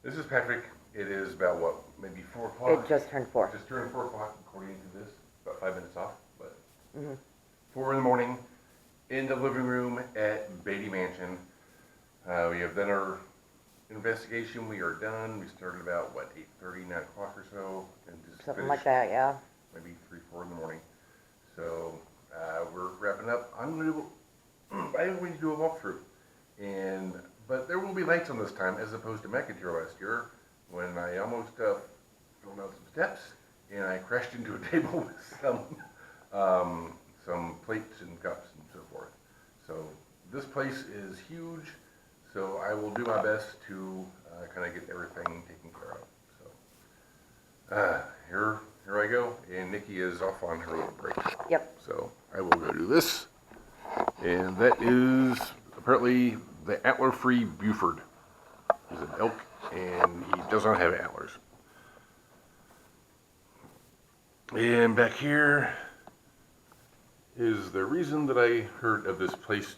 This is Patrick. It is about what, maybe 4 o'clock? It just turned 4. Just turned 4 o'clock according to this. About 5 minutes off, but Mm-hmm. 4 in the morning in the living room at Beattie Mansion. We have done our investigation. We are done. We started about what, 8:30, 9 o'clock or so, and just Something finished like that, yeah. maybe 3, 4 in the morning. So we're wrapping up. I'm going to do a walkthrough, but there will be lights on this time as opposed to McInteer last year when I almost fell down some steps and I crashed into a table with some plates and cups and so forth. So this place is huge, so I will do my best to kind of get everything taken care of. So here I go, and Nikki is off on her little break. Yep. So I will go do this, and that is apparently the antler-free Buford. He's an elk, and he does not have antlers. And back here is the reason that I heard of this place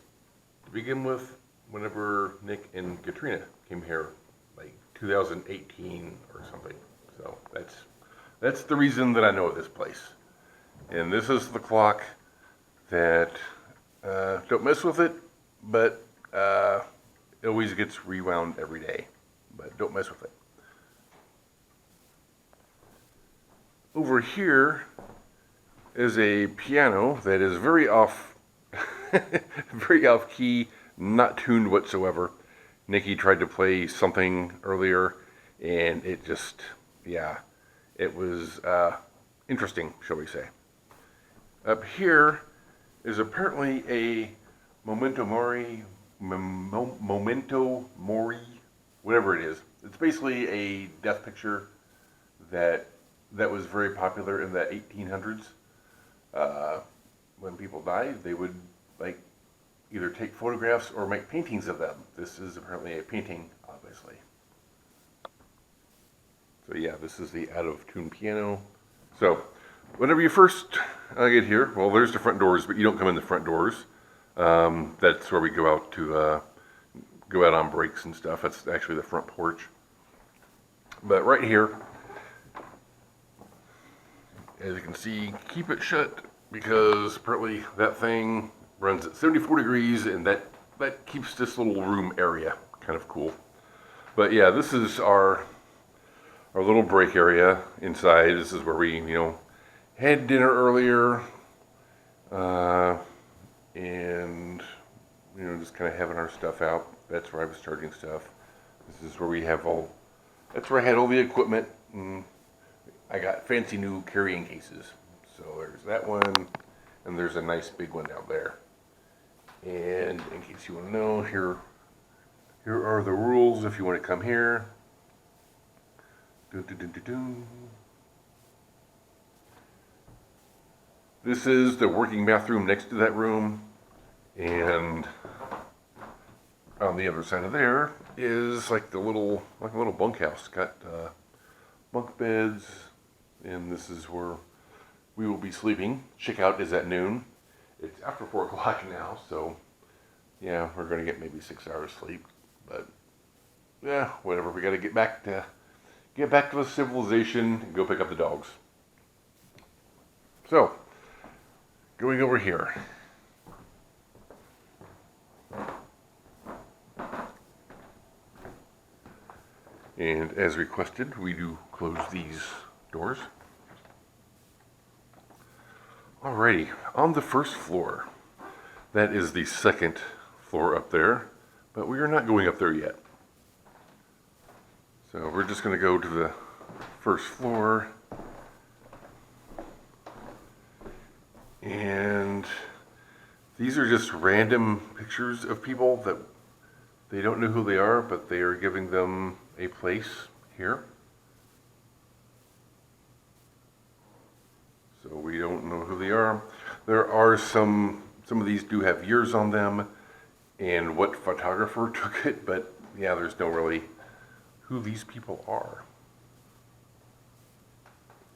to begin with whenever Nick and Katrina came here, like 2018 or something. So that's the reason that I know of this place. And this is the clock that, don't mess with it, but it always gets rewound every day. But don't mess with it. Over here is a piano that is very off, very off key, not tuned whatsoever. Nikki tried to play something earlier, and it just, yeah, it was interesting, shall we say. Up here is apparently a memento mori, whatever it is. It's basically a death picture that was very popular in the 1800s. When people died, they would like either take photographs or make paintings of them. This is apparently a painting, obviously. So yeah, this is the out-of-tune piano. So whenever you first get here, well, there's the front doors, but you don't come in the front doors. That's where we go out to go out on breaks and stuff. That's actually the front porch. But right here, as you can see, keep it shut because apparently that thing runs at 74 degrees, and that keeps this little room area kind of cool. But yeah, this is our little break area inside. This is where we, had dinner earlier, and just kind of having our stuff out. That's where I was charging stuff. This is where we have that's where I had all the equipment. And I got fancy new carrying cases. So there's that one, and there's a nice big one down there. And in case you want to know, here are the rules if you want to come here. This is the working bathroom next to that room, and on the other side of there is like a little bunkhouse. Got bunk beds, and this is where we will be sleeping. Checkout is at noon. It's after 4 o'clock now, so yeah, we're going to get maybe 6 hours sleep. But yeah, whatever. We got to get back to the civilization and go pick up the dogs. So, going over here. And as requested, we do close these doors. Alrighty, on the first floor, that is the second floor up there, but we are not going up there yet. So we're just going to go to the first floor, and these are just random pictures of people that they don't know who they are, but they are giving them a place here. So we don't know who they are. There are some of these do have years on them and what photographer took it, but yeah, there's no really who these people are.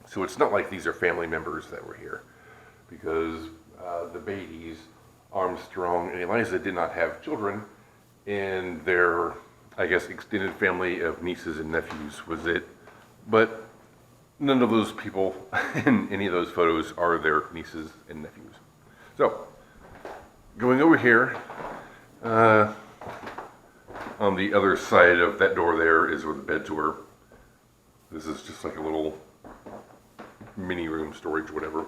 So it's not like these are family members that were here, because the Beatties, Armstrong and Eliza, did not have children in their I guess, extended family of nieces and nephews was it. But none of those people in any of those photos are their nieces and nephews. So, going over here, on the other side of that door there is where the beds were. This is just like a little mini room, storage, whatever.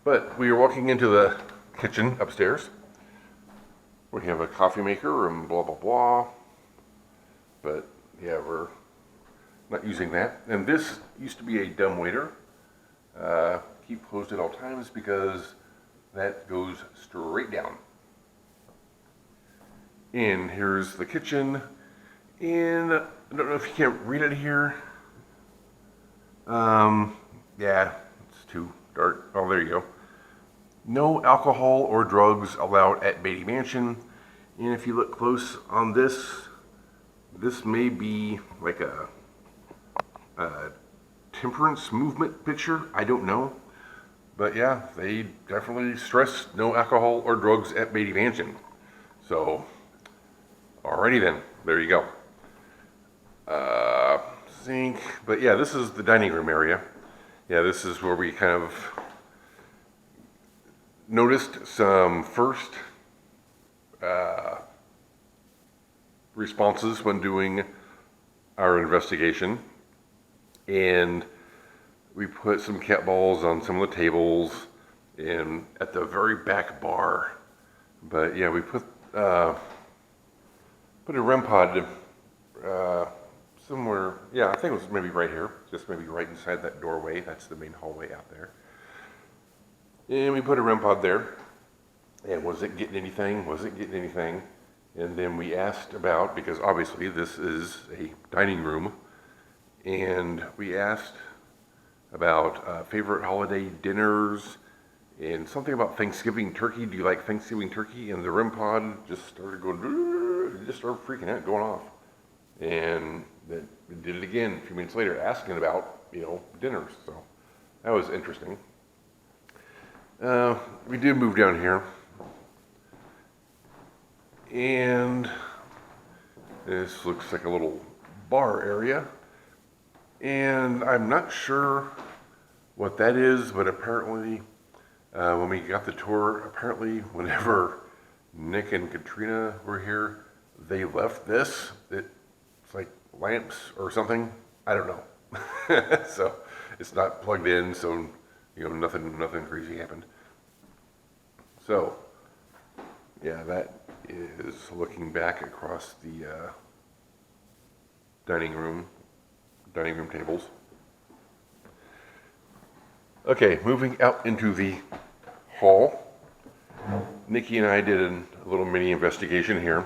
But we are walking into the kitchen upstairs. We have a coffee maker and blah, blah, blah. But yeah, we're not using that. And this used to be a dumbwaiter. Keep closed at all times because that goes straight down. And here's the kitchen. And I don't know if you can't read it here. Yeah, it's too dark. Oh, there you go. No alcohol or drugs allowed at Beattie Mansion. And if you look close on this, this may be like a temperance movement picture. I don't know. But yeah, they definitely stress no alcohol or drugs at Beattie Mansion. So, alrighty then, there you go. Sink, but yeah, this is the dining room area. Yeah, this is where we kind of noticed some first responses when doing our investigation. And we put some cat balls on some of the tables and at the very back bar. But yeah, we put a REM pod somewhere. Yeah, I think it was maybe right here, just maybe right inside that doorway. That's the main hallway out there. And we put a REM pod there. And was it getting anything? Was it getting anything? And then we asked about, because obviously this is a dining room, and we asked about favorite holiday dinners and something about Thanksgiving turkey. Do you like Thanksgiving turkey? And the REM pod just started going, it just started freaking out, going off. And then we did it again a few minutes later, asking about, dinners. So that was interesting. We did move down here. And this looks like a little bar area. And I'm not sure what that is, but apparently when we got the tour, apparently whenever Nick and Katrina were here, they left this. It's like lamps or something. I don't know. So it's not plugged in, so nothing crazy happened. So yeah, that is looking back across the dining room tables. Okay, moving out into the hall. Nikki and I did a little mini investigation here.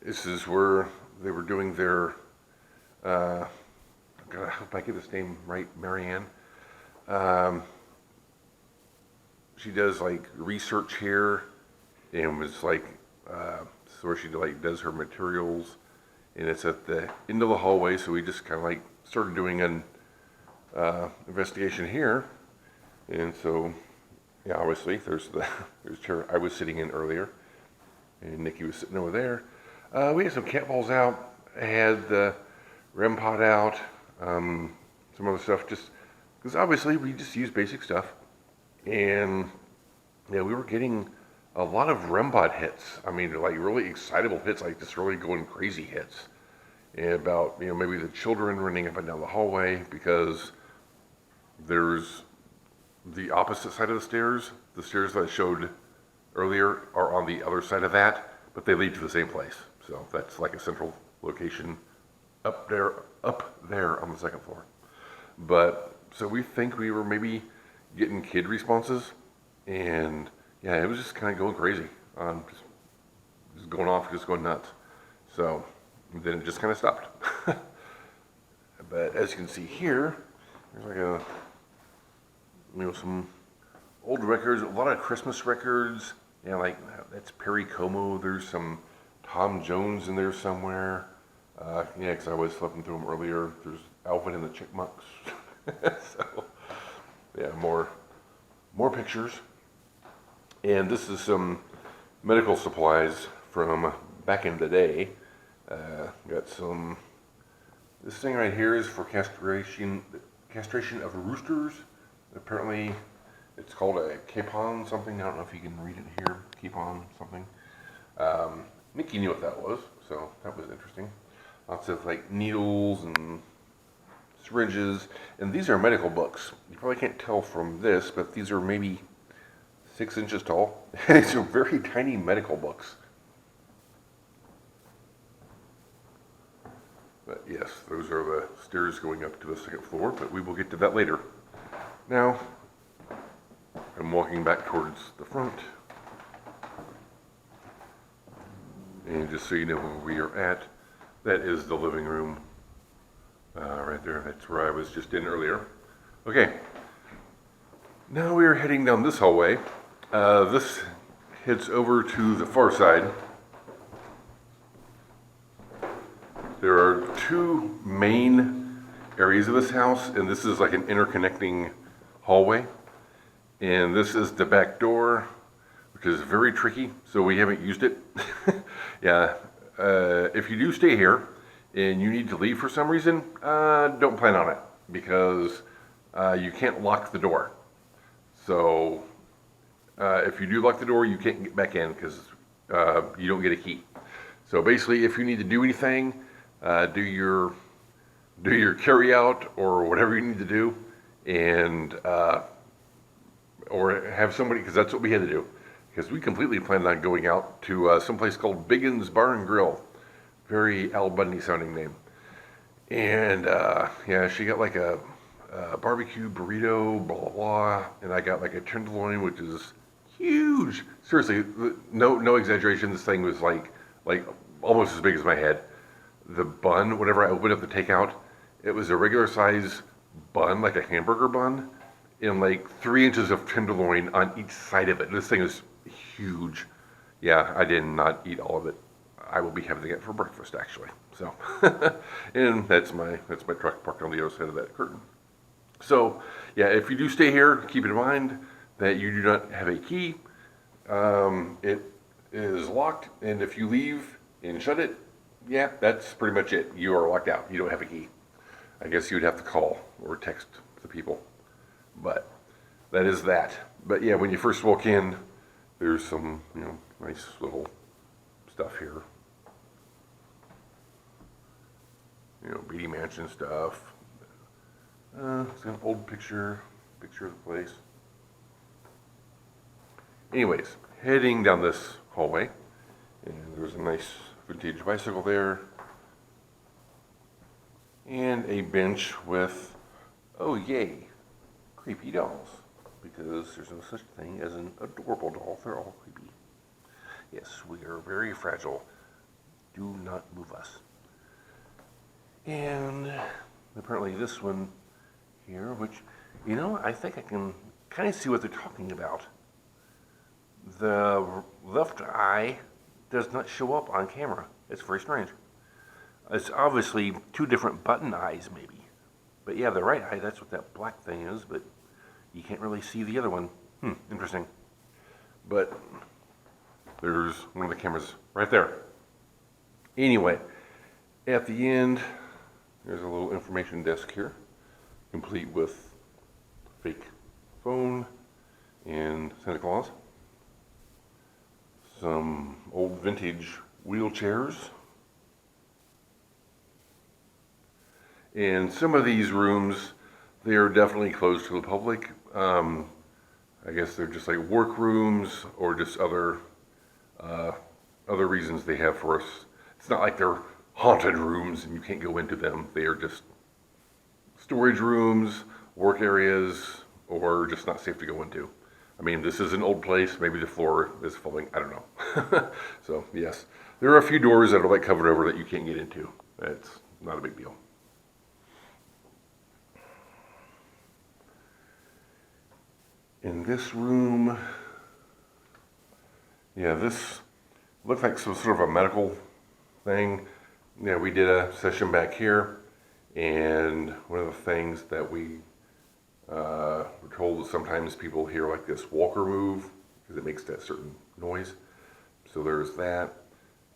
This is where they were doing their, God, I hope I get this name right, Marianne. She does like research here, and was like, so where she like does her materials, and it's at the end of the hallway. So we just kind of like started doing an investigation here, and so yeah, obviously there's the chair I was sitting in earlier, and Nikki was sitting over there. We had some cat balls out. I had the REM pod out, some other stuff, just because obviously we just use basic stuff, and yeah, we were getting a lot of REM pod hits. I mean, like really excitable hits, like just really going crazy hits. And about, maybe the children running up and down the hallway, because there's the opposite side of the stairs. The stairs that I showed earlier are on the other side of that, but they lead to the same place. So that's like a central location up there on the second floor. But so we think we were maybe getting kid responses, and yeah, it was just kind of going crazy, just going off, just going nuts. So then it just kind of stopped. But as you can see here, there's like some old records, a lot of Christmas records. Yeah, like that's Perry Como. There's some Tom Jones in there somewhere. Yeah, because I was flipping through them earlier. There's Alvin and the Chipmunks. So yeah, more pictures. And this is some medical supplies from back in the day. Got some. This thing right here is for castration of roosters. Apparently, it's called a capon something. I don't know if you can read it here. Capon something. Mickey knew what that was, so that was interesting. Lots of like needles and syringes, and these are medical books. You probably can't tell from this, but these are maybe 6 inches tall. These are very tiny medical books. But yes, those are the stairs going up to the second floor, but we will get to that later. Now, I'm walking back towards the front. And just so you know where we are at, that is the living room. Right there, that's where I was just in earlier. Okay, now we are heading down this hallway. This heads over to the far side. There are 2 main areas of this house, and this is like an interconnecting hallway. And this is the back door, which is very tricky, so we haven't used it. Yeah, if you do stay here and you need to leave for some reason, don't plan on it, because you can't lock the door. So if you do lock the door, you can't get back in because you don't get a key. So basically, if you need to do anything, do your carry out or whatever you need to do, and or have somebody, because that's what we had to do. Because we completely planned on going out to someplace called Biggins Bar and Grill. Very Al Bundy sounding name. And yeah, she got like a barbecue burrito, blah, blah, blah. And I got like a tenderloin, which is huge. Seriously, no exaggeration. This thing was like almost as big as my head. The bun, whenever I opened up the takeout, it was a regular size bun, like a hamburger bun, and like 3 inches of tenderloin on each side of it. This thing is huge. Yeah, I did not eat all of it. I will be having it for breakfast, actually. So, and that's my truck parked on the other side of that curtain. So, yeah, if you do stay here, keep in mind that you do not have a key. It is locked, and if you leave and shut it, yeah, that's pretty much it. You are locked out. You don't have a key. I guess you'd have to call or text the people. But that is that. But yeah, when you first walk in, there's some, nice little stuff here. Beattie Mansion stuff. It's an old picture of the place. Anyways, heading down this hallway, and there's a nice vintage bicycle there, and a bench with, oh yay, creepy dolls, because there's no such thing as an adorable doll. They're all creepy. Yes, we are very fragile. Do not move us. And apparently this one here, which, I think I can kind of see what they're talking about. The left eye does not show up on camera. It's very strange. It's obviously 2 different button eyes, maybe. But yeah, the right eye, that's what that black thing is, but you can't really see the other one. Interesting. But there's one of the cameras right there. Anyway, at the end, there's a little information desk here, complete with fake phone and Santa Claus. Some old vintage wheelchairs. And some of these rooms, they are definitely closed to the public. I guess they're just like work rooms or just other reasons they have for us. It's not like they're haunted rooms and you can't go into them. They are just storage rooms, work areas, or just not safe to go into. I mean, this is an old place. Maybe the floor is falling. I don't know. So, yes. There are a few doors that are like covered over that you can't get into. It's not a big deal. In this room, yeah, this looked like some sort of a medical thing. Yeah, we did a session back here, and one of the things that we were told is sometimes people hear like this walker move because it makes that certain noise. So there's that.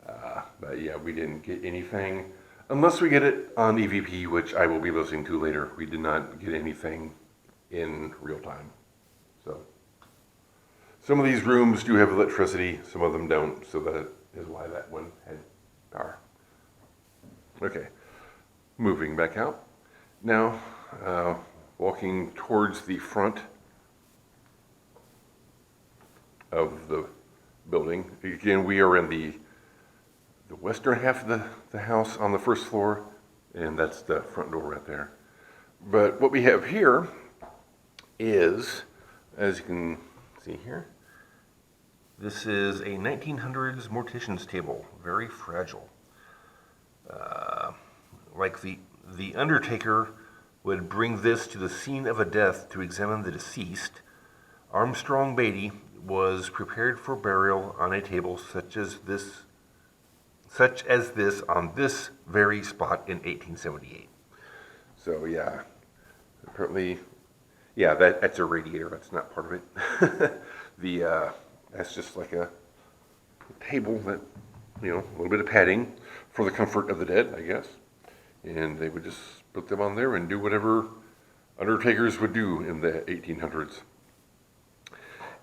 But yeah, we didn't get anything. Unless we get it on EVP, which I will be listening to later. We did not get anything in real time. So some of these rooms do have electricity, some of them don't, so that is why that one had power. Okay, moving back out. Now, walking towards the front of the building. Again, we are in the western half of the house on the first floor, and that's the front door right there. But what we have here is, as you can see here, this is a 1900s mortician's table, very fragile. Like the undertaker would bring this to the scene of a death to examine the deceased, Armstrong Beattie was prepared for burial on a table such as this on this very spot in 1878. So yeah, apparently, yeah, that's a radiator. That's not part of it. That's just like a table that, a little bit of padding for the comfort of the dead, I guess. And they would just put them on there and do whatever undertakers would do in the 1800s.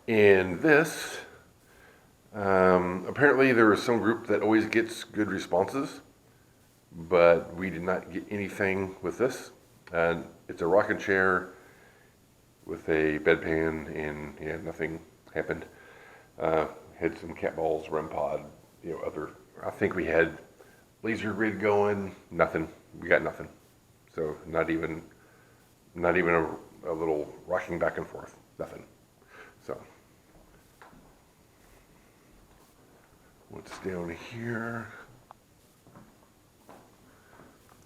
And this, apparently there is some group that always gets good responses, but we did not get anything with this. And it's a rocking chair with a bedpan, and yeah, nothing happened. Had some cat balls, REM pod, I think we had laser grid going, nothing. We got nothing. So not even a little rocking back and forth, nothing. So what's down here?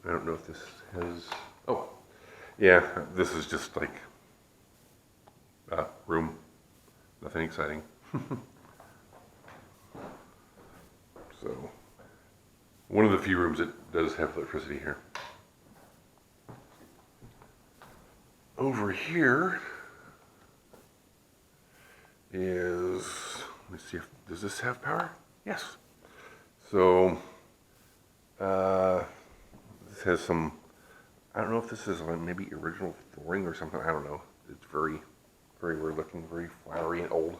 I don't know if this has, oh, yeah, this is just like a room, nothing exciting. So, one of the few rooms that does have electricity here. Over here is, let me see does this have power? Yes. So, this has some, I don't know if this is maybe original flooring or something, I don't know. It's very, very weird looking, very flowery and old.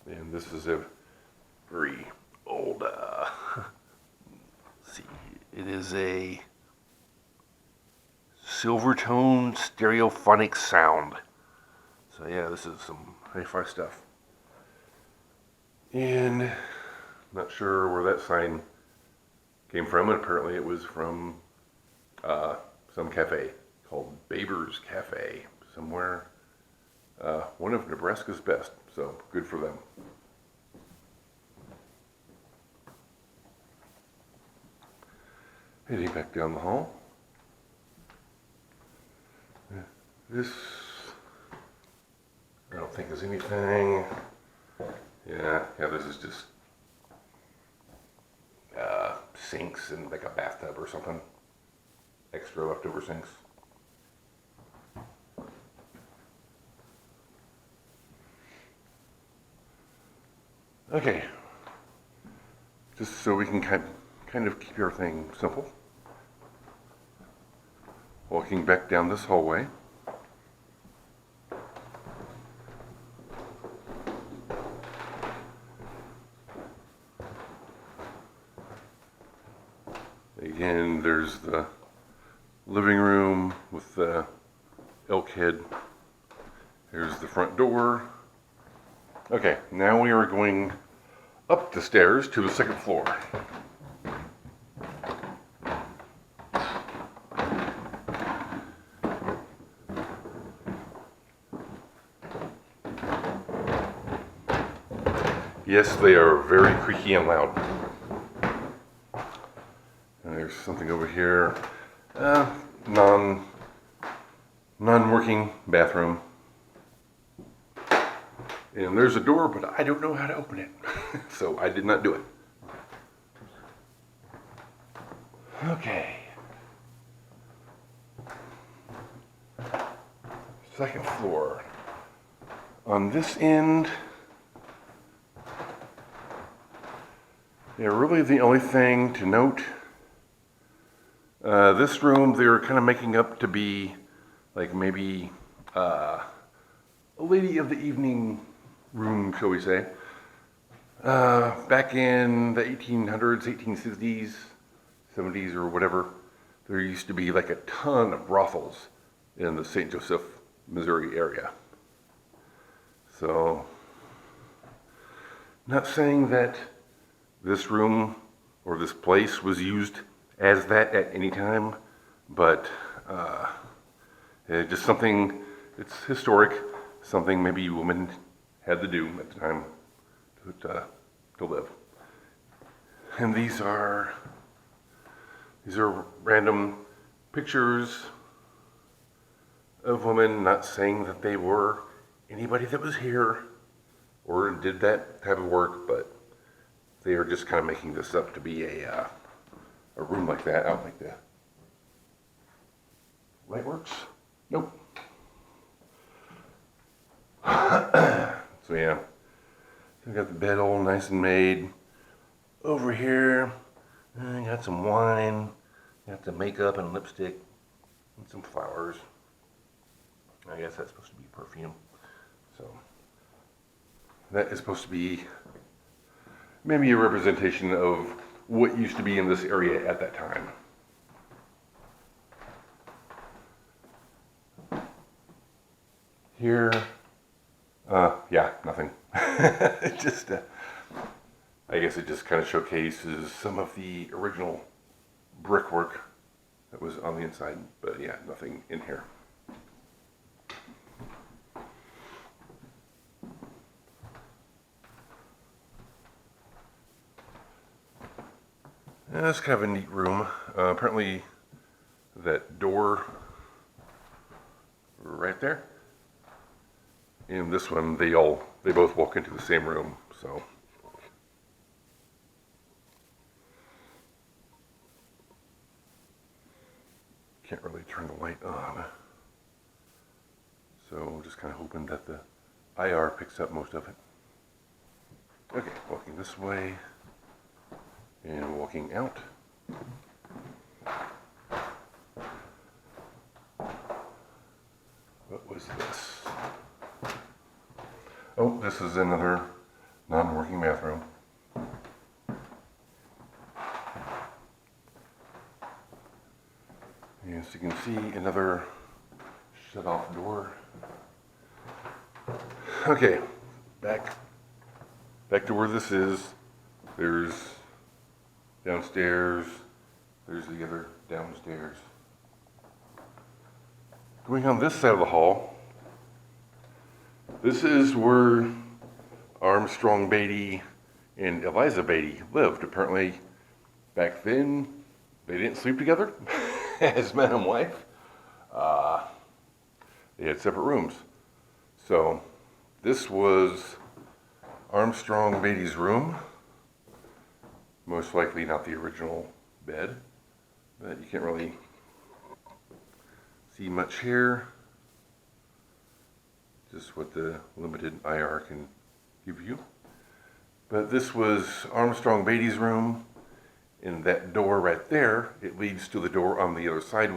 And this is a very old, let's see, it is a Silvertone stereophonic sound. So yeah, this is some hi-fi stuff. And not sure where that sign came from. Apparently it was from some cafe called Baber's Cafe somewhere. One of Nebraska's best, so good for them. Heading back down the hall. This, I don't think is anything. Yeah, this is just sinks and like a bathtub or something. Extra leftover sinks. Okay, just so we can kind of keep everything simple. Walking back down this hallway. Again, there's the living room with the elk head. There's the front door. Okay, now we are going up the stairs to the second floor. Yes, they are very creaky and loud. And there's something over here. Non-working bathroom. And there's a door, but I don't know how to open it. So I did not do it. Okay. Second floor. On this end, Yeah, really the only thing to note, this room they're kind of making up to be like maybe a lady of the evening room, shall we say. Back in the 1800s, 1860s, 70s or whatever, there used to be like a ton of brothels in the St. Joseph, Missouri area. So, not saying that this room or this place was used as that at any time, but it's just something, it's historic, something maybe women had to do at the time to live. And these are random pictures of women, not saying that they were anybody that was here or did that type of work, but they are just kind of making this up to be a room like that. I don't think the light works. Nope. So yeah, we got the bed all nice and made. Over here, I got some wine, got some makeup and lipstick, and some flowers. I guess that's supposed to be perfume. So that is supposed to be maybe a representation of what used to be in this area at that time. Here, yeah, nothing. It just, I guess it just kind of showcases some of the original brickwork that was on the inside, but yeah, nothing in here. That's kind of a neat room. Apparently, that door right there, and this one, they both walk into the same room. So, can't really turn the light on. So, just kind of hoping that the IR picks up most of it. Okay, walking this way. And walking out. What was this? Oh, this is another non-working bathroom. As you can see, another shut-off door. Okay, back to where this is. There's downstairs, there's the other downstairs. Going on this side of the hall, this is where Armstrong Beattie and Eliza Beattie lived. Apparently, back then, they didn't sleep together as man and wife. They had separate rooms. So, this was Armstrong Beattie's room. Most likely not the original bed, but you can't really see much here. Just what the limited IR can give you. But this was Armstrong Beattie's room, and that door right there, it leads to the door on the other side,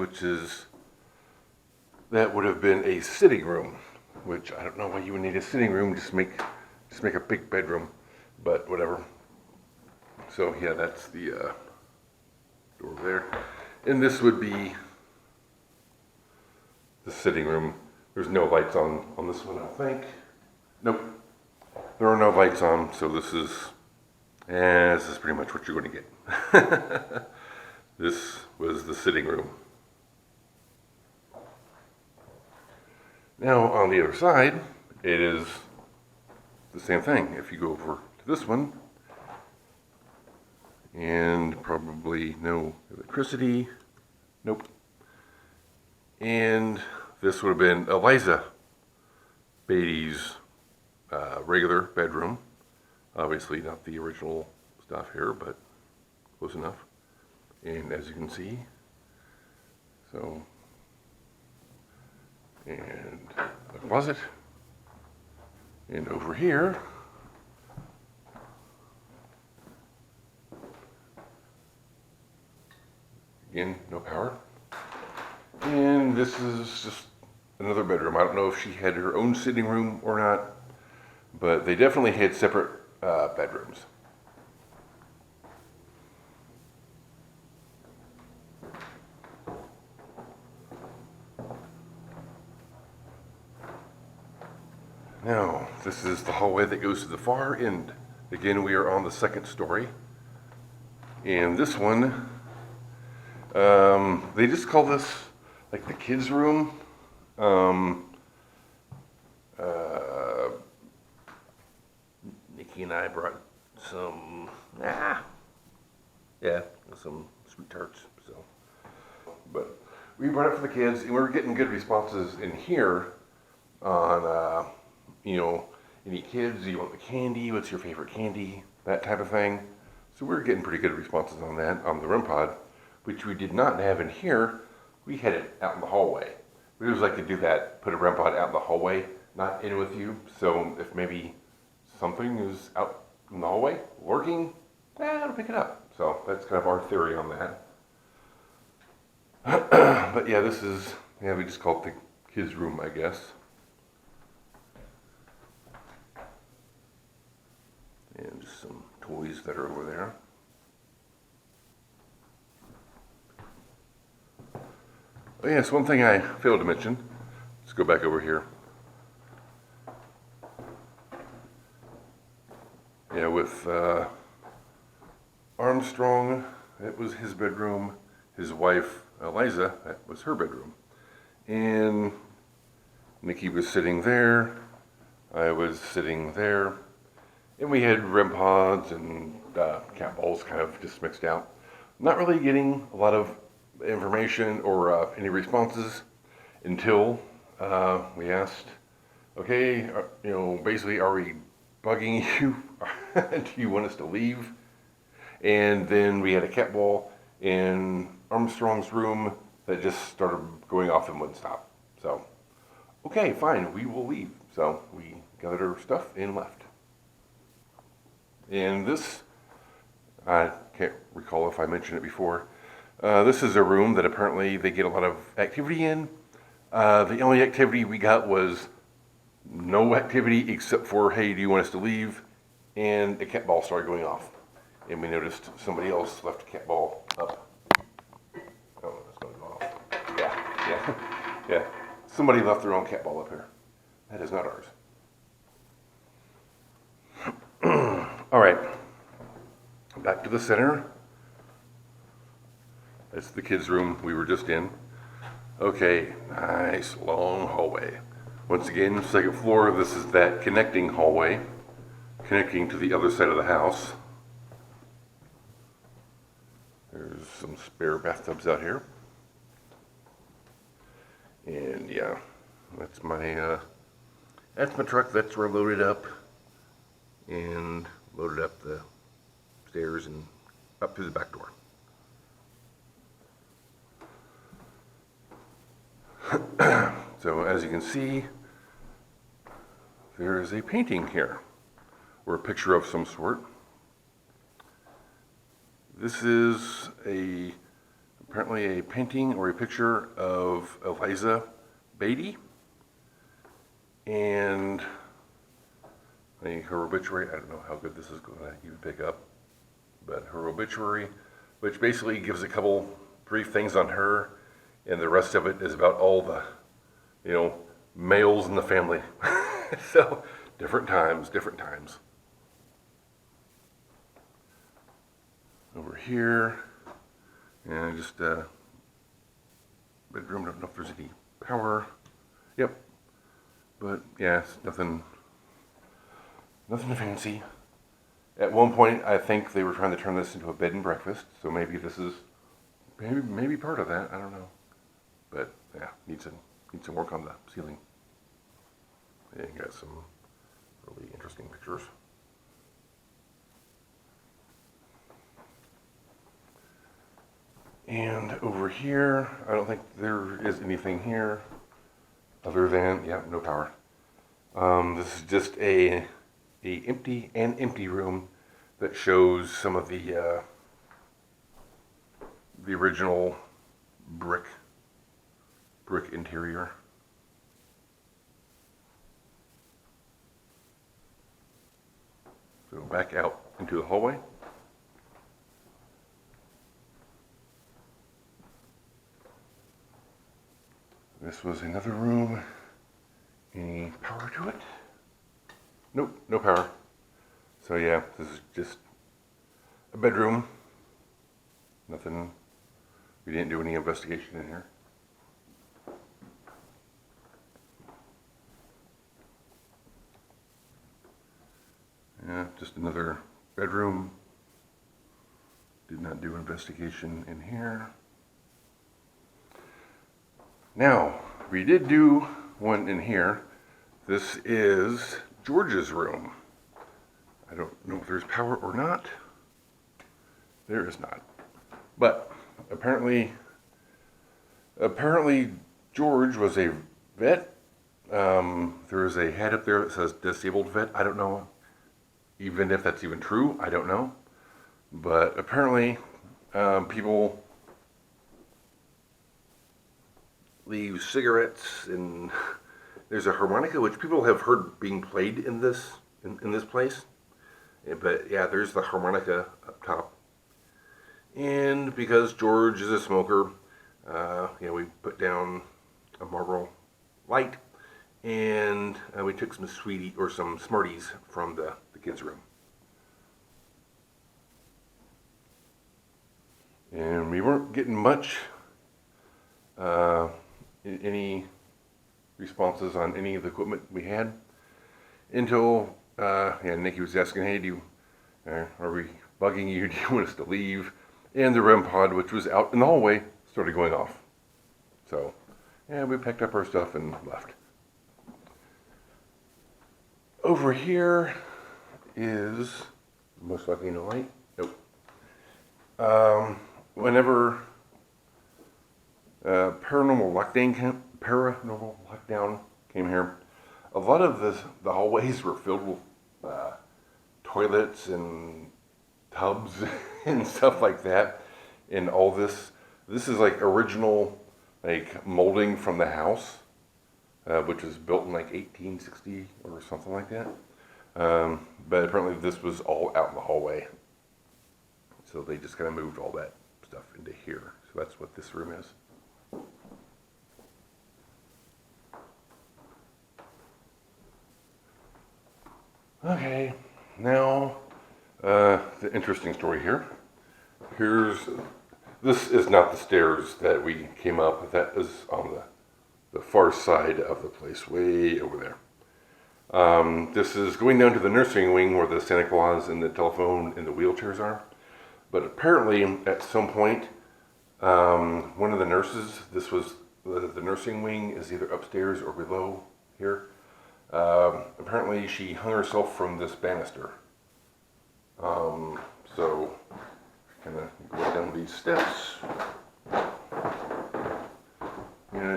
that would have been a sitting room, which I don't know why you would need a sitting room, just make a big bedroom, but whatever. So yeah, that's the door there. And this would be the sitting room. There's no lights on this one, I think. Nope. There are no lights on, so this is pretty much what you're going to get. This was the sitting room. Now on the other side, it is the same thing. If you go over to this one, and probably no electricity. Nope. And this would have been Eliza Beattie's regular bedroom. Obviously not the original stuff here, but close enough. And as you can see, so, and a closet. And over here, Again, no power. And this is just another bedroom. I don't know if she had her own sitting room or not, but they definitely had separate bedrooms. Now, this is the hallway that goes to the far end. Again, we are on the second story. And this one, they just call this like the kids' room. Nikki and I brought some, some sweet tarts. So, but we brought it for the kids, and we were getting good responses in here on, any kids, do you want the candy? What's your favorite candy? That type of thing. So we were getting pretty good responses on that on the REM pod, which we did not have in here. We had it out in the hallway. We always like to do that, put a REM pod out in the hallway, not in with you. So if maybe something is out in the hallway lurking, it'll pick it up. So that's kind of our theory on that. But yeah, this is, we just call it the kids' room, I guess. And just some toys that are over there. Oh yes, one thing I failed to mention. Let's go back over here. Yeah, with Armstrong, that was his bedroom. His wife, Eliza, that was her bedroom. And Nikki was sitting there. I was sitting there. And we had REM pods and cat balls kind of just mixed out. Not really getting a lot of information or any responses until we asked, okay, basically, are we bugging you? Do you want us to leave? And then we had a cat ball in Armstrong's room that just started going off and wouldn't stop. So, okay, fine, we will leave. So we gathered our stuff and left. And this, I can't recall if I mentioned it before, this is a room that apparently they get a lot of activity in. The only activity we got was no activity except for, hey, do you want us to leave? And the cat ball started going off. And we noticed somebody else left a cat ball up. Oh, that's going to go off. Yeah. Somebody left their own cat ball up here. That is not ours. All right, back to the center. That's the kids' room we were just in. Okay, nice long hallway. Once again, second floor, this is that connecting hallway, connecting to the other side of the house. There's some spare bathtubs out here. And yeah, that's my truck. That's where I loaded up and loaded up the stairs and up through the back door. So as you can see, there is a painting here, or a picture of some sort. This is apparently a painting or a picture of Eliza Beattie, and her obituary. I don't know how good this is going to even pick up, but her obituary, which basically gives a couple brief things on her, and the rest of it is about all the, males in the family. So, different times. Over here, and just bedroom. Don't know if there's any power. Yep, but yeah, it's nothing fancy. At one point, I think they were trying to turn this into a bed and breakfast, so maybe this is maybe part of that. I don't know, but yeah, need some work on the ceiling. Yeah, you got some really interesting pictures. And over here, I don't think there is anything here other than, no power. This is just a empty room that shows some of the the original brick interior. So back out into the hallway. This was another room. Any power to it? Nope, no power. So yeah, this is just a bedroom. Nothing, we didn't do any investigation in here. Yeah, just another bedroom. Did not do investigation in here. Now, we did do one in here. This is George's room. I don't know if there's power or not. There is not. But apparently George was a vet. There is a head up there that says disabled vet. I don't know even if that's even true. I don't know. But apparently people leave cigarettes, and there's a harmonica which people have heard being played in this place. But yeah, there's the harmonica up top. And because George is a smoker, we put down a Marlboro Light, and we took some some Smarties from the kids' room. And we weren't getting much, any responses on any of the equipment we had until, Nikki was asking, hey, are we bugging you? Do you want us to leave? And the REM pod, which was out in the hallway, started going off. So, yeah, we picked up our stuff and left. Over here is most likely no light. Nope. Whenever paranormal lockdown came here, a lot of the hallways were filled with toilets and tubs and stuff like that. And all this is like original like molding from the house, which was built in like 1860 or something like that. But apparently this was all out in the hallway. So they just kind of moved all that stuff into here. So that's what this room is. Okay, now the interesting story here. This is not the stairs that we came up. That is on the far side of the place, way over there. This is going down to the nursing wing where the Santa Claus and the telephone and the wheelchairs are. But apparently, at some point, one of the nurses, this was the nursing wing is either upstairs or below here. Apparently, she hung herself from this banister. So, kind of go down these steps.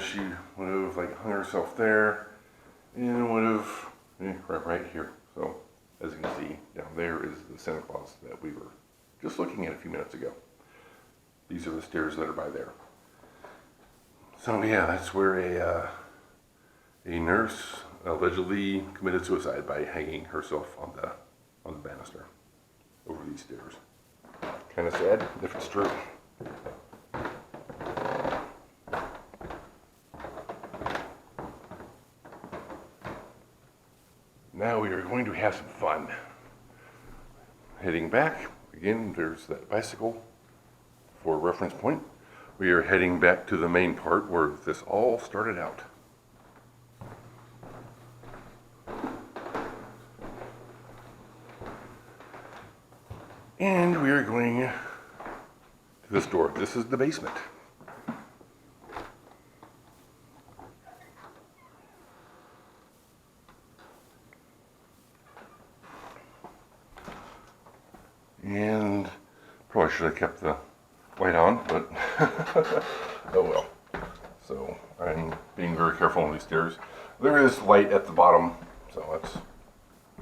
She would have like hung herself there, and would have right here. So, as you can see, down there is the Santa Claus that we were just looking at a few minutes ago. These are the stairs that are by there. So yeah, that's where a nurse allegedly committed suicide by hanging herself on the banister over these stairs. Kind of sad if it's true. Now we are going to have some fun. Heading back, again, there's that bicycle for reference point. We are heading back to the main part where this all started out. And we are going to this door. This is the basement. And probably should have kept the light on, but oh well. So I'm being very careful on these stairs. There is light at the bottom, so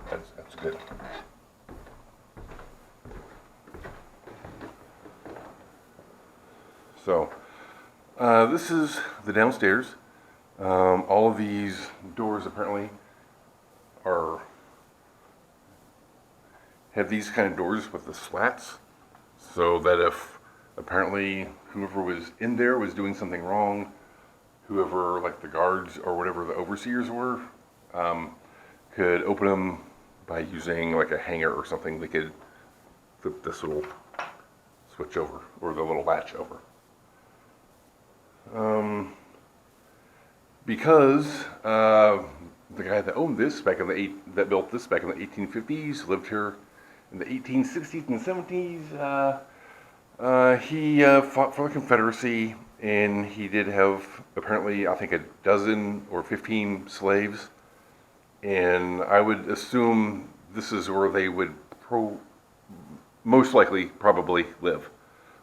that's good. So this is the downstairs. All of these doors apparently have these kind of doors with the slats, so that if apparently whoever was in there was doing something wrong, whoever, like the guards or whatever the overseers were, could open them by using like a hanger or something. They could flip this little switch over, or the little latch over. Because the guy that owned this back in that built this back in the 1850s, lived here in the 1860s and 70s. He fought for the Confederacy, and he did have apparently, I think, a dozen or 15 slaves. And I would assume this is where they would most likely probably live,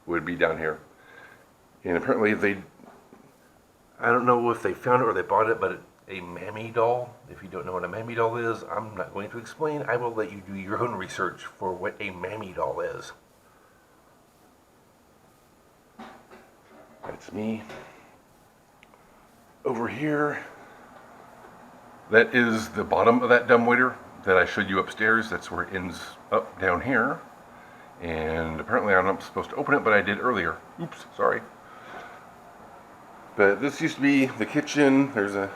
would be down here. And apparently I don't know if they found it or they bought it, but a mammy doll. If you don't know what a mammy doll is, I'm not going to explain. I will let you do your own research for what a mammy doll is. That's me. Over here, that is the bottom of that dumbwaiter that I showed you upstairs. That's where it ends up down here. And apparently I'm not supposed to open it, but I did earlier. Oops, sorry. But this used to be the kitchen. There's a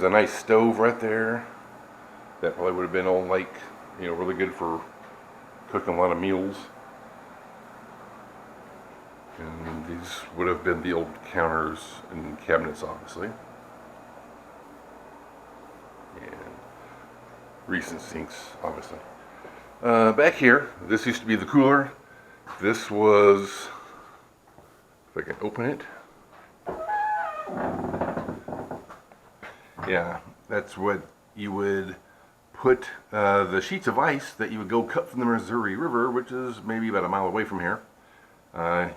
nice stove right there. That probably would have been all like, really good for cooking a lot of meals. And these would have been the old counters and cabinets, obviously. And recent sinks, obviously. Back here, this used to be the cooler. This was, if I can open it. Yeah, that's what you would put the sheets of ice that you would go cut from the Missouri River, which is maybe about a mile away from here.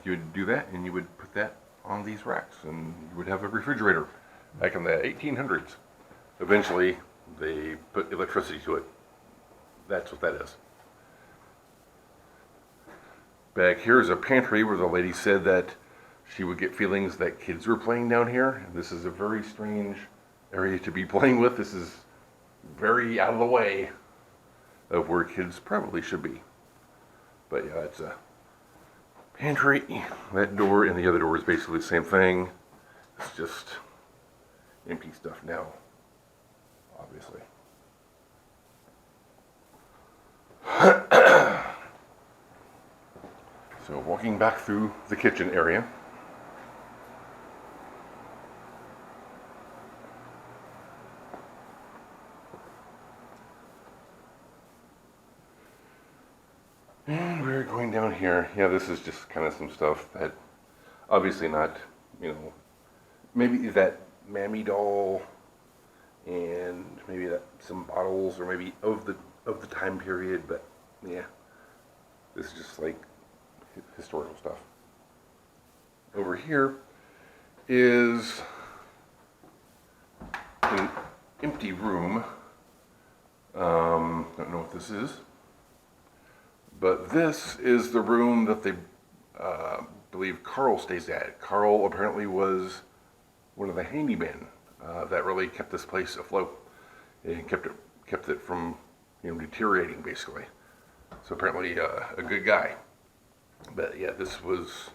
You would do that, and you would put that on these racks, and you would have a refrigerator back in the 1800s. Eventually, they put electricity to it. That's what that is. Back here is a pantry where the lady said that she would get feelings that kids were playing down here. This is a very strange area to be playing with. This is very out of the way of where kids probably should be. But yeah, it's a pantry. That door and the other door is basically the same thing. It's just empty stuff now, obviously. So walking back through the kitchen area. And we're going down here. Yeah, this is just kind of some stuff that obviously not, maybe that mammy doll and maybe that some bottles or maybe of the time period, but yeah, this is just like historical stuff. Over here is an empty room. Don't know what this is. But this is the room that they believe Carl stays at. Carl apparently was one of the handymen that really kept this place afloat and kept it from deteriorating, basically. So apparently a good guy. But yeah, this was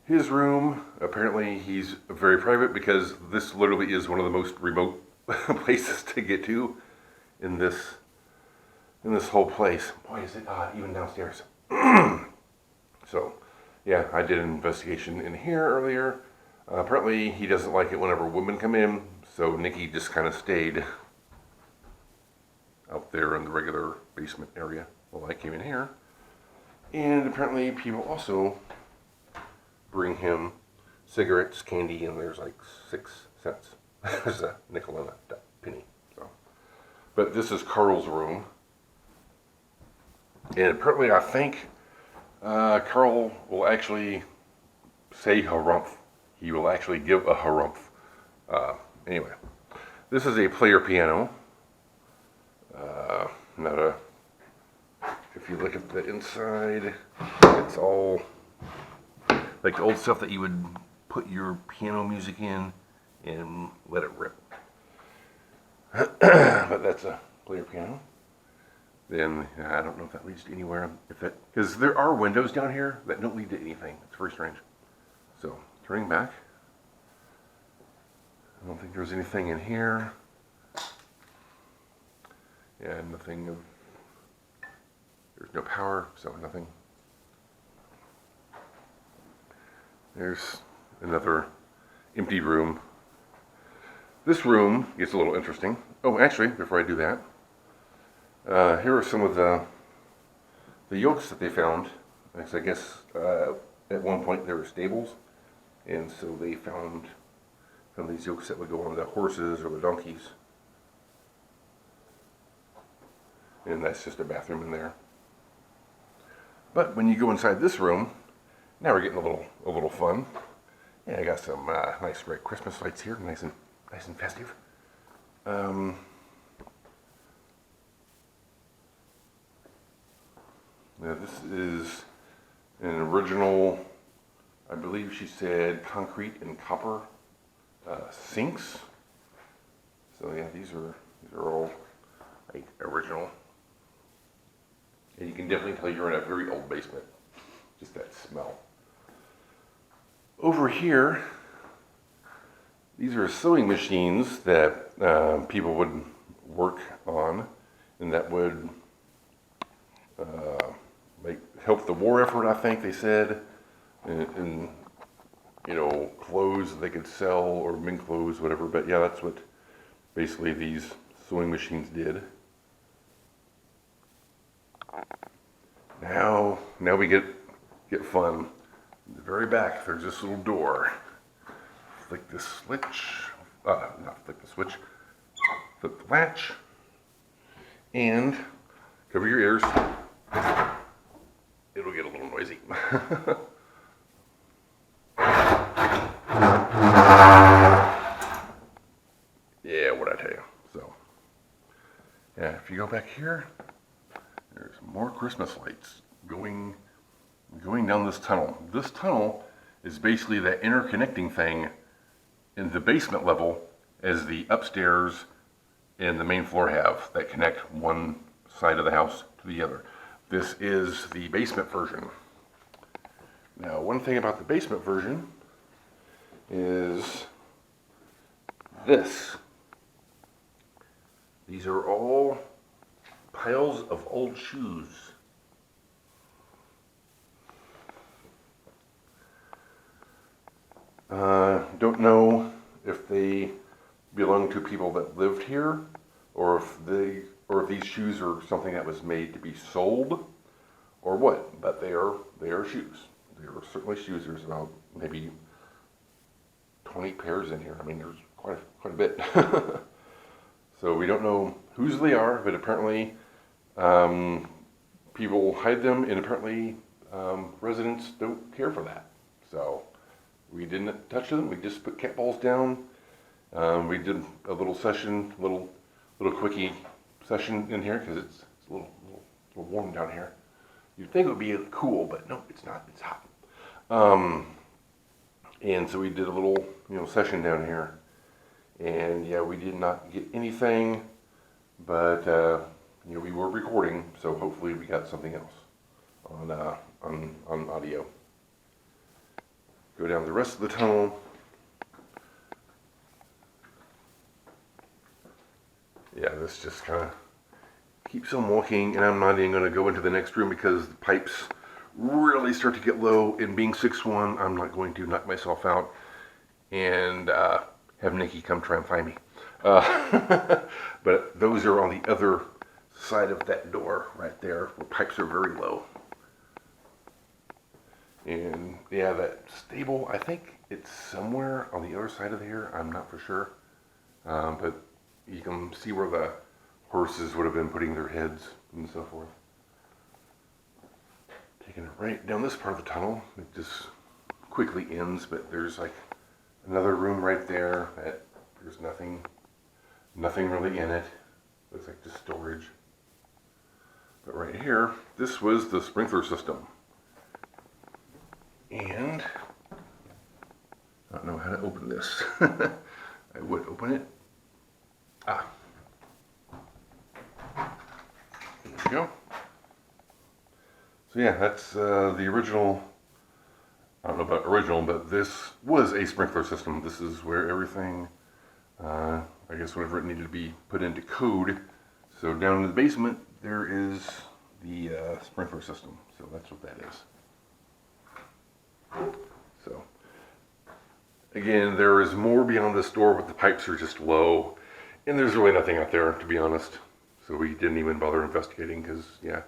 his room. Apparently he's very private because this literally is one of the most remote places to get to in this whole place. Boy, is it even downstairs. So, yeah, I did an investigation in here earlier. Apparently, he doesn't like it whenever women come in, so Nikki just kind of stayed out there in the regular basement area while I came in here. And apparently, people also bring him cigarettes, candy, and there's like 6 cents. There's a nickel and a penny. So, but this is Carl's room. And apparently, I think Carl will actually say harumph. He will actually give a harumph. Anyway, this is a player piano. If you look at the inside, it's all like the old stuff that you would put your piano music in and let it rip. But that's a player piano. Then I don't know if that leads to anywhere. Because there are windows down here that don't lead to anything. It's very strange. So turning back, I don't think there's anything in here. Yeah, nothing of. There's no power, so nothing. There's another empty room. This room gets a little interesting. Oh, actually, before I do that, here are some of the yolks that they found. I guess at one point there were stables, and so they found some of these yolks that would go on the horses or the donkeys. And that's just a bathroom in there. But when you go inside this room, now we're getting a little fun. Yeah, I got some nice bright Christmas lights here, nice and festive. Yeah, this is an original, I believe she said, concrete and copper sinks. So yeah, these are all like original. And you can definitely tell you're in a very old basement. Just that smell. Over here, these are sewing machines that people would work on, and that would help the war effort, I think they said, and you know, clothes that they could sell or men clothes, whatever. But yeah, that's what basically these sewing machines did. Now we get fun. In the very back, there's this little door. Flick this switch. Not flick the switch. Flip the latch. And cover your ears. It'll get a little noisy. Yeah, what'd I tell you? So, yeah, if you go back here, there's more Christmas lights going down this tunnel. This tunnel is basically that interconnecting thing in the basement level as the upstairs and the main floor have that connect one side of the house to the other. This is the basement version. Now, one thing about the basement version is this. These are all piles of old shoes. Don't know if they belong to people that lived here, or if these shoes are something that was made to be sold, or what. But they are shoes. They are certainly shoes. There's about maybe 20 pairs in here. I mean, there's quite a bit. So we don't know whose they are, but apparently people hide them, and apparently residents don't care for that. So we didn't touch them. We just put cat balls down. We did a little session, little quickie session in here because it's a little warm down here. You'd think it would be cool, but no, it's not. It's hot. And so we did a little session down here, and yeah, we did not get anything, but we were recording, so hopefully we got something else on audio. Go down the rest of the tunnel. Yeah, this just kind of keeps on walking, and I'm not even going to go into the next room because the pipes really start to get low, and being 6'1", I'm not going to knock myself out and have Nikki come try and find me. But those are on the other side of that door right there, where pipes are very low. And yeah, that stable, I think it's somewhere on the other side of here. I'm not for sure. But you can see where the horses would have been putting their heads and so forth. Taking it right down this part of the tunnel, it just quickly ends, but there's like another room right there that there's nothing really in it. Looks like just storage. But right here, this was the sprinkler system. And I don't know how to open this. I would open it. Ah. There we go. So yeah, that's the original. I don't know about original, but this was a sprinkler system. This is where everything, I guess whenever it needed to be put into code. So down in the basement, there is the sprinkler system. So that's what that is. So, again, there is more beyond this door, but the pipes are just low. And there's really nothing out there, to be honest. So we didn't even bother investigating because, yeah,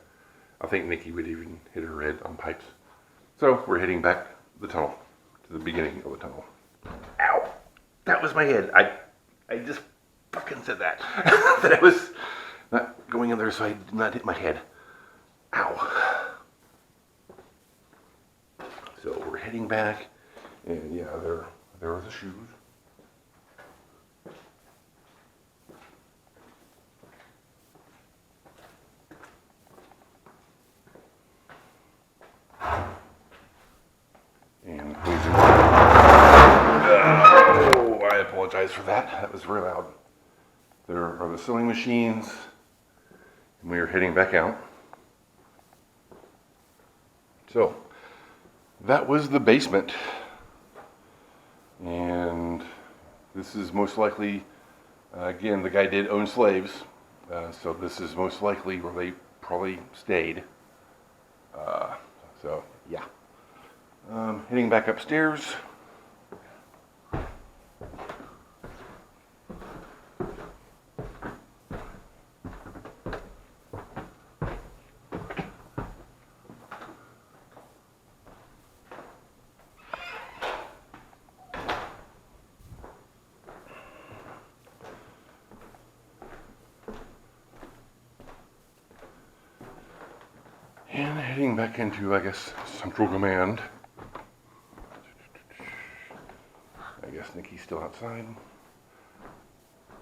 I think Nikki would even hit her head on pipes. So we're heading back the tunnel, to the beginning of the tunnel. Ow! That was my head. I just fucking said that. That I was not going in there so I did not hit my head. Ow. So we're heading back, and yeah, there are the shoes. And oh, I apologize for that. That was very loud. There are the sewing machines, and we are heading back out. So, that was the basement. And this is most likely, again, the guy did own slaves. So this is most likely where they probably stayed. So, yeah. Heading back upstairs. And heading back into, I guess, Central Command. I guess Nikki's still outside.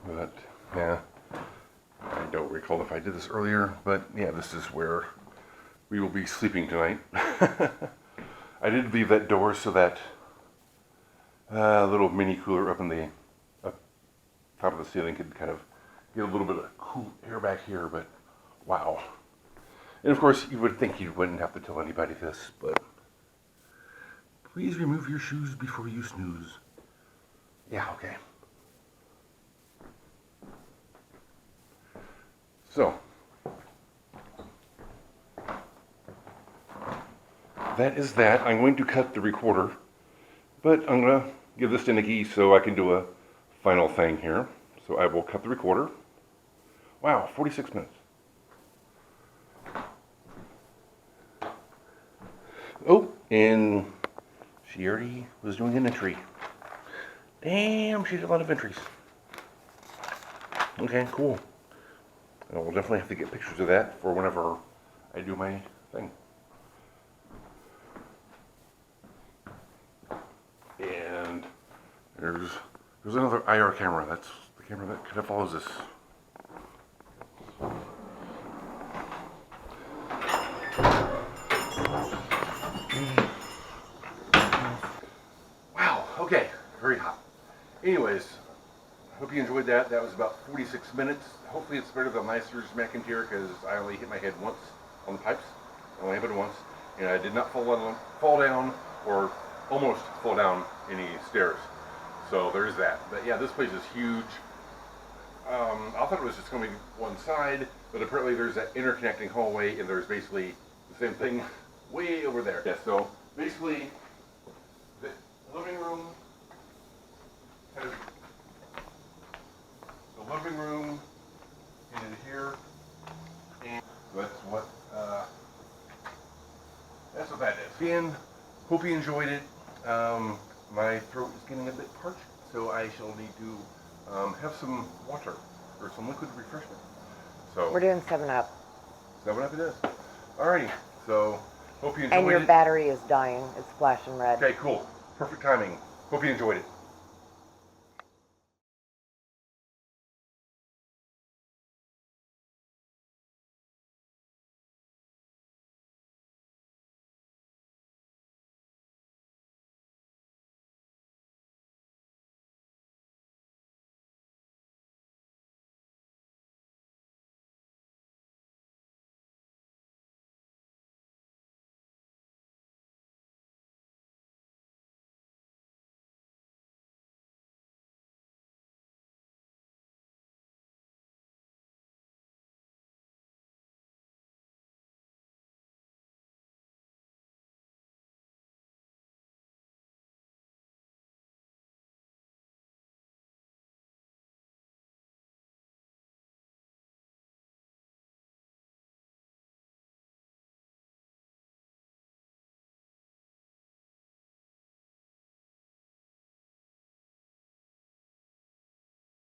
But, yeah. I don't recall if I did this earlier, but yeah, this is where we will be sleeping tonight. I did leave that door so that little mini cooler up in the top of the ceiling could kind of get a little bit of cool air back here, but wow. And of course, you would think you wouldn't have to tell anybody this, but please remove your shoes before you snooze. Yeah, okay. So, that is that. I'm going to cut the recorder, but I'm going to give this to Nikki so I can do a final thing here. So I will cut the recorder. Wow, 46 minutes. Oh, and she already was doing an entry. Damn, she did a lot of entries. Okay, cool. We'll definitely have to get pictures of that for whenever I do my thing. And there's another IR camera. That's the camera that kind of follows us. Wow, okay, very hot. Anyways, I hope you enjoyed that. That was about 46 minutes. Hopefully it's better than last year's McInteer because I only hit my head once on the pipes. I only happened once. And I did not fall down or almost fall down any stairs. So there's that. But yeah, this place is huge. I thought it was just going to be one side, but apparently there's that interconnecting hallway and there's basically the same thing way over there. Yeah, so basically the living room has the living room in here, and that's what that is. Again, hope you enjoyed it. My throat is getting a bit parched, so I shall need to have some water or some liquid refreshment. So we're doing 7-Up. 7-Up it is. Alrighty, so hope you enjoyed it. And your battery is dying. It's flashing red. Okay, cool. Perfect timing. Hope you enjoyed it.